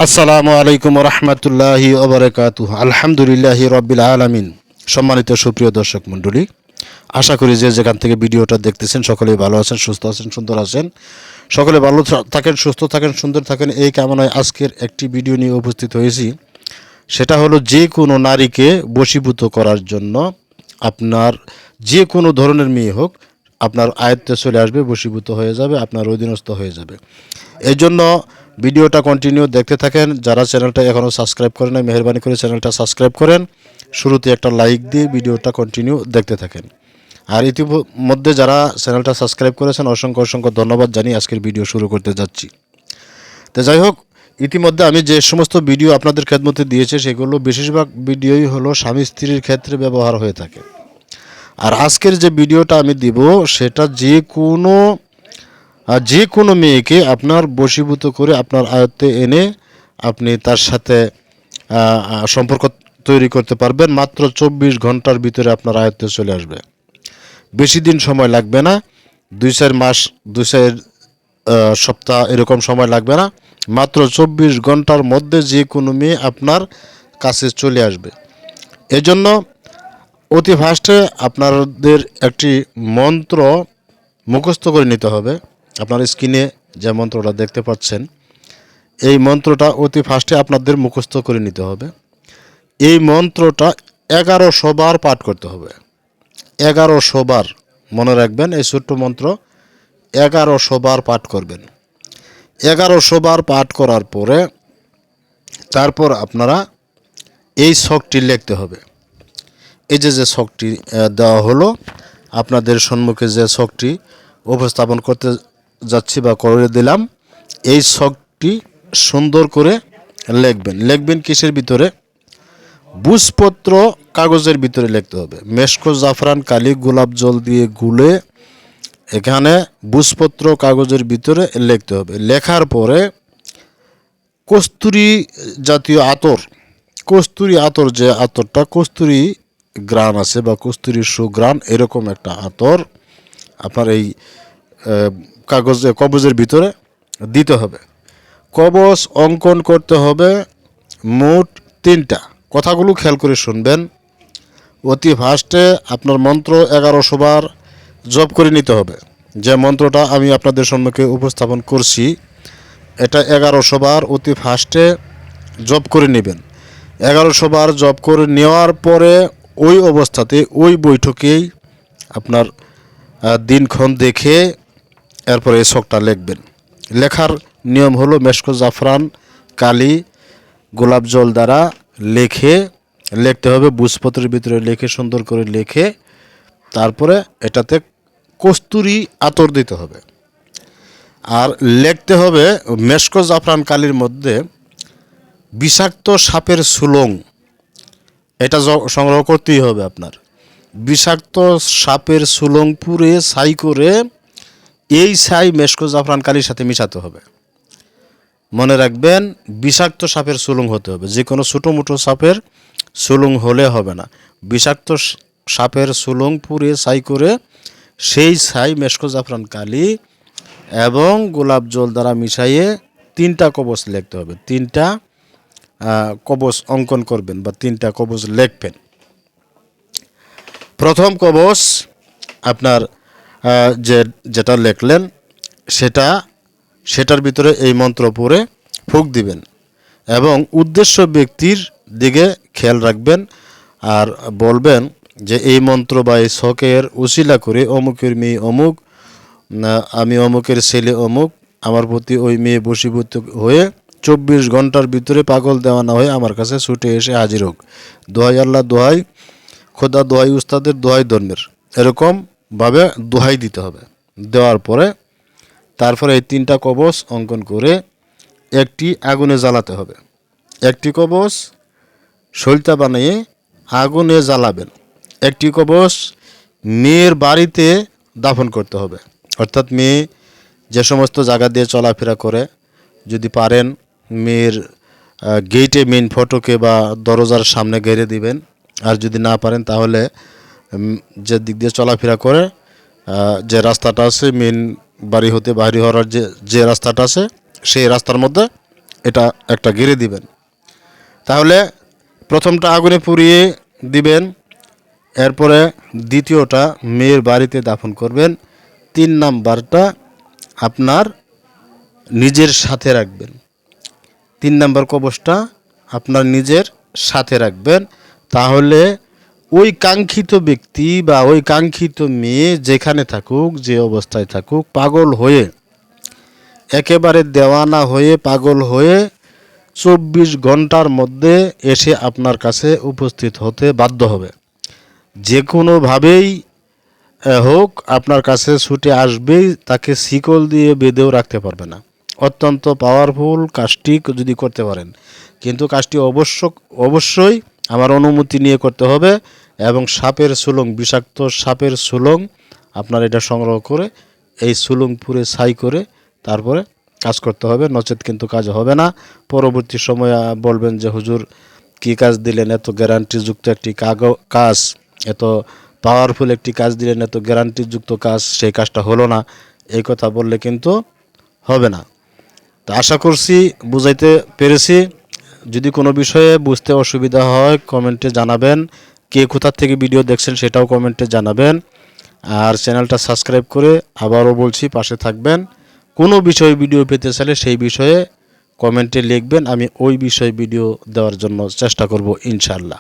আসসালামু আলাইকুম রহমতুল্লাহি ওবরাকাতুহু। আলহামদুলিল্লাহি রব্বিল আলামিন। সম্মানিত সুপ্রিয় দর্শক মণ্ডলী, আশা করি যে যেখান থেকে ভিডিওটা দেখতেছেন সকলেই ভালো আছেন, সুস্থ আছেন, সুন্দর আছেন। সকলে ভালো থাকেন, সুস্থ থাকেন, সুন্দর থাকেন, এই কামনায় আজকের একটি ভিডিও নিয়ে উপস্থিত হয়েছি। সেটা হলো যে কোনো নারীকে বশীভূত করার জন্য আপনার যে কোনো ধরনের মেয়ে হোক আপনার আয়ত্তে চলে আসবে, বশীভূত হয়ে যাবে, আপনার অধীনস্থ হয়ে যাবে। এই জন্য ভিডিওটা কন্টিনিউ দেখতে থাকেন। যারা চ্যানেলটা এখনও সাবস্ক্রাইব করেন নাই, মেহরবানি করে চ্যানেলটা সাবস্ক্রাইব করেন। শুরুতে একটা লাইক দিয়ে ভিডিওটা কন্টিনিউ দেখতে থাকেন। আর ইতিমধ্যে যারা চ্যানেলটা সাবস্ক্রাইব করেছেন অসংখ্য অসংখ্য ধন্যবাদ জানিয়ে আজকের ভিডিও শুরু করতে যাচ্ছি। তো যাই হোক, ইতিমধ্যে আমি যে সমস্ত ভিডিও আপনাদের খেদমতে দিয়েছি সেগুলো বেশিরভাগ ভিডিওই হলো স্বামী স্ত্রীর ক্ষেত্রে ব্যবহার হয়ে থাকে। আর আজকের যে ভিডিওটা আমি দিব সেটা যে কোনো মেয়েকে আপনার বশীভূত করে আপনার আয়ত্তে এনে আপনি তার সাথে সম্পর্ক তৈরি করতে পারবেন। মাত্র 24 ঘন্টার ভিতরে আপনার আয়ত্তে চলে আসবে। বেশি দিন সময় লাগবে না, 2-4 মাস, 2-4 সপ্তাহ এরকম সময় লাগবে না। মাত্র 24 ঘন্টার মধ্যে যে কোনো মেয়ে আপনার কাছে চলে আসবে। এজন্য অতি ফাস্টে আপনাদের একটি মন্ত্র মুখস্থ করে নিতে হবে। আপনার স্ক্রিনে যে মন্ত্রটা দেখতে পাচ্ছেন, এই মন্ত্রটা অতি ফাস্টে আপনাদের মুখস্থ করে নিতে হবে। এই মন্ত্রটা 1100 বার পাঠ করতে হবে। 1100 বার মনে রাখবেন, এই ছোট্ট মন্ত্র 1100 বার পাঠ করবেন। 1100 বার পাঠ করার পরে তারপর আপনারা এই ছকটি লিখতে হবে। এই যে ছকটি দেওয়া হলো আপনাদের সম্মুখে, যে ছকটি উপস্থাপন করতে যাচ্ছি বা করে দিলাম, এই ছকটি সুন্দর করে লিখবেন কিসের ভিতরে? বুঝপত্র কাগজের ভিতরে লিখতে হবে। মেশকো জাফরান কালি গোলাপ জল দিয়ে গুলে এখানে বুঝপত্র কাগজের ভিতরে লিখতে হবে। লেখার পরে কস্তুরী জাতীয় আতর, কস্তুরী আতর, যে আতরটা কস্তুরী গ্রান আছে বা কস্তুরী সুগ্রান, এরকম একটা আতর আপনার এই কবজের ভিতরে দিতে হবে। কবজ অঙ্কন করতে হবে মোট 3টা। কথাগুলো খেয়াল করে শুনবেন। অতি ফাস্টে আপনার মন্ত্র 1100 বার জপ করে নিতে হবে। যে মন্ত্রটা আমি আপনাদের সম্মুখে উপস্থাপন করছি এটা 1100 বার অতি ফাস্টে জপ করে নেবেন। 1100 বার জপ করে নেওয়ার পরে ওই অবস্থাতে ওই বৈঠকেই আপনার দিনক্ষণ দেখে এরপরে এই ছকটা লিখবেন। লেখার নিয়ম হলো মেশকো জাফরান কালি গোলাপ জল দ্বারা লিখতে হবে। বুঝপত্রের ভিতরে লিখে সুন্দর করে লিখে তারপরে এটাতে কস্তুরী আতর দিতে হবে। আর লিখতে হবে মেশকো জাফরান কালির মধ্যে বিষাক্ত সাপের সুলং, এটা সংগ্রহ করতেই হবে আপনার। বিষাক্ত সাপের সুলং পুড়ে ছাই করে এই ছাই মেশকো জাফরান কালির সাথে মিশাতে হবে। মনে রাখবেন, বিষাক্ত সাপের সুলং হতে হবে। যে কোনো ছোটো মোটো সাপের সুলং হলে হবে না। বিষাক্ত সাপের সুলং পুড়ে ছাই করে সেই ছাই মেশকো জাফরান কালি এবং গোলাপ জল দ্বারা মিশাইয়ে 3টা কবচ লিখতে হবে। 3টা কবচ অঙ্কন করবেন বা 3টা কবচ লিখবেন। প্রথম কবচ আপনার যেটা লিখলেন সেটার ভিতরে এই মন্ত্র পড়ে ফুঁক দিবেন এবং উদ্দেশ্য ব্যক্তির দিকে খেয়াল রাখবেন আর বলবেন যে এই মন্ত্র বা এই ছকের উসিলা করে অমুকের মেয়ে অমুক, আমি অমুকের ছেলে অমুক, আমার প্রতি ওই মেয়ে বশীভূত হয়ে 24 ঘন্টার ভিতরে পাগল দেওয়ানা হয়ে আমার কাছে ছুটে এসে হাজির হোক। দোহাই আল্লাহ, দোহাই খোদা, দোহাই উস্তাদের, দোহাই ধর্মের, এরকমভাবে দোহাই দিতে হবে। দেওয়ার পরে তারপরে এই 3টা কবচ অঙ্কন করে একটি আগুনে জ্বালাতে হবে। একটি কবচ সলতা বানিয়ে আগুনে জ্বালাবেন। একটি কবচ মেয়ের বাড়িতে দাফন করতে হবে। অর্থাৎ মেয়ে যে সমস্ত জায়গা দিয়ে চলাফেরা করে, যদি পারেন মেয়ের গেটে, মেন ফটকে বা দরজার সামনে গেড়ে দিবেন। আর যদি না পারেন তাহলে যে দিক দিয়ে চলাফেরা করে যে রাস্তাটা আছে মেন বাড়ি হতে বাড়ি হওয়ার যে রাস্তাটা আছে সেই রাস্তার মধ্যে এটা একটা গেড়ে দিবেন। তাহলে প্রথমটা আগুনে পুড়িয়ে দিবেন, এরপরে দ্বিতীয়টা মেয়ের বাড়িতে দাফন করবেন, 3 নাম্বারটা আপনার নিজের সাথে রাখবেন। 3 নাম্বার কবজটা আপনার নিজের সাথে রাখবেন। তাহলে ওই কাঙ্ক্ষিত ব্যক্তি বা ওই কাঙ্ক্ষিত মেয়ে যেখানে থাকুক, যে অবস্থায় থাকুক, পাগল হয়ে, একেবারে দেওয়ানা হয়ে, পাগল হয়ে 24 ঘন্টার মধ্যে এসে আপনার কাছে উপস্থিত হতে বাধ্য হবে। যে কোনোভাবেই হোক আপনার কাছে ছুটে আসবেই, তাকে শিকল দিয়ে বেঁধেও রাখতে পারবে না। অত্যন্ত পাওয়ারফুল কাজটি যদি করতে পারেন, কিন্তু কাজটি অবশ্যই আমার অনুমতি নিয়ে করতে হবে এবং সাপের সুলং, বিষাক্ত সাপের সুলং আপনার এটা সংগ্রহ করে এই সুলং পুরে ছাই করে তারপরে কাজ করতে হবে, নচেত কিন্তু কাজ হবে না। পরবর্তী সময়ে বলবেন যে হুজুর কী কাজ দিলেন, এত গ্যারান্টিযুক্ত একটি কাজ, এত পাওয়ারফুল একটি কাজ দিলেন, এত গ্যারান্টিযুক্ত কাজ, সেই কাজটা হলো না, এই কথা বললে কিন্তু হবে না। তো আশা করছি বুঝাইতে পেরেছি। যদি কোনো বিষয়ে বুঝতে অসুবিধা হয় কমেন্টে জানাবেন, কে কোথা থেকে ভিডিও দেখছেন সেটাও কমেন্টে জানাবেন। আর চ্যানেলটা সাবস্ক্রাইব করে আবারও বলছি পাশে থাকবেন। কোনো বিষয়ে ভিডিও পেতে চাইলে সেই বিষয়ে কমেন্টে লিখবেন, আমি ওই বিষয়ে ভিডিও দেওয়ার জন্য চেষ্টা করব ইনশাআল্লাহ।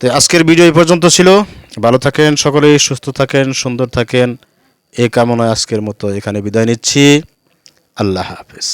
তো আজকের ভিডিও এই পর্যন্ত ছিল। ভালো থাকেন সকলেই, সুস্থ থাকেন, সুন্দর থাকেন, এই কামনায় আজকের মতো এখানে বিদায় নিচ্ছি। আল্লাহ হাফেজ।